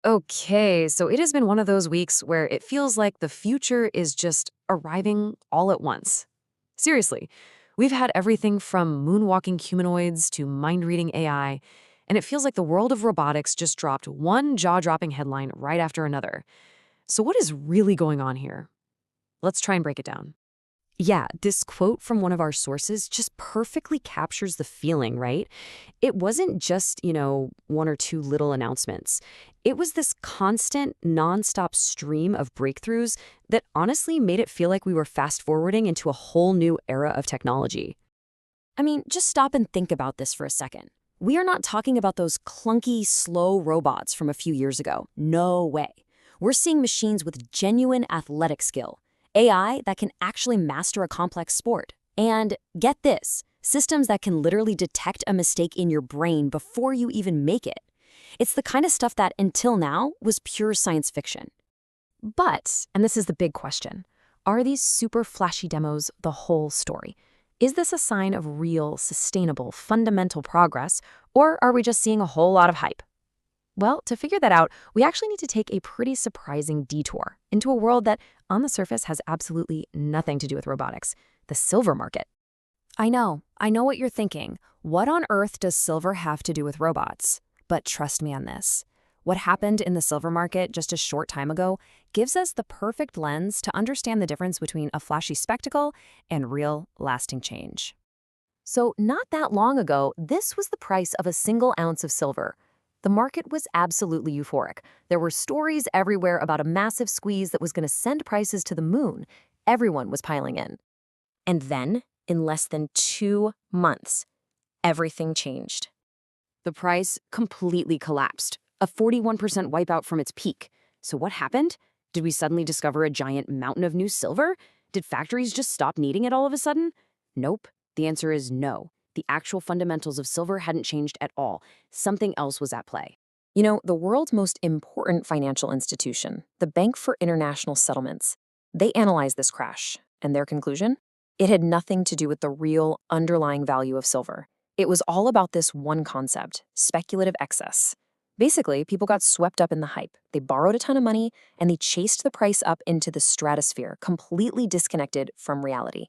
Okay, so it has been one of those weeks where it feels like the future is just arriving all at once. Seriously, we've had everything from moonwalking humanoids to mind reading AI, and it feels like the world of robotics just dropped one jaw dropping headline right after another. So, what is really going on here? Let's try and break it down. Yeah, this quote from one of our sources just perfectly captures the feeling, right? It wasn't just, one or two little announcements. It was this constant, nonstop stream of breakthroughs that honestly made it feel like we were fast forwarding into a whole new era of technology. I mean, just stop and think about this for a second. We are not talking about those clunky, slow robots from a few years ago. No way. We're seeing machines with genuine athletic skill, AI that can actually master a complex sport. And get this, systems that can literally detect a mistake in your brain before you even make it. It's the kind of stuff that, until now, was pure science fiction. But, and this is the big question, are these super flashy demos the whole story? Is this a sign of real, sustainable, fundamental progress, or are we just seeing a whole lot of hype? Well, to figure that out, we actually need to take a pretty surprising detour into a world that, on the surface, has absolutely nothing to do with robotics, the silver market. I know what you're thinking. What on earth does silver have to do with robots? But trust me on this. What happened in the silver market just a short time ago gives us the perfect lens to understand the difference between a flashy spectacle and real, lasting change. So, not that long ago, this was the price of a single ounce of silver. The market was absolutely euphoric. There were stories everywhere about a massive squeeze that was going to send prices to the moon. Everyone was piling in. And then, in less than 2 months, everything changed. The price completely collapsed, a 41% wipeout from its peak. So what happened? Did we suddenly discover a giant mountain of new silver? Did factories just stop needing it all of a sudden? Nope. The answer is no. The actual fundamentals of silver hadn't changed at all. Something else was at play. The world's most important financial institution, the Bank for International Settlements, they analyzed this crash, and their conclusion? It had nothing to do with the real underlying value of silver. It was all about this one concept, speculative excess. Basically, people got swept up in the hype. They borrowed a ton of money, and they chased the price up into the stratosphere, completely disconnected from reality.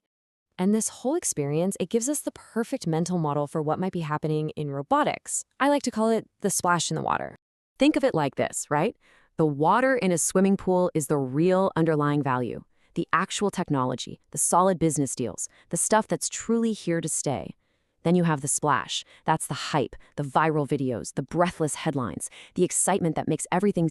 And this whole experience, it gives us the perfect mental model for what might be happening in robotics. I like to call it the splash in the water. Think of it like this, right? The water in a swimming pool is the real underlying value, the actual technology, the solid business deals, the stuff that's truly here to stay. Then you have the splash. That's the hype, the viral videos, the breathless headlines, the excitement that makes everything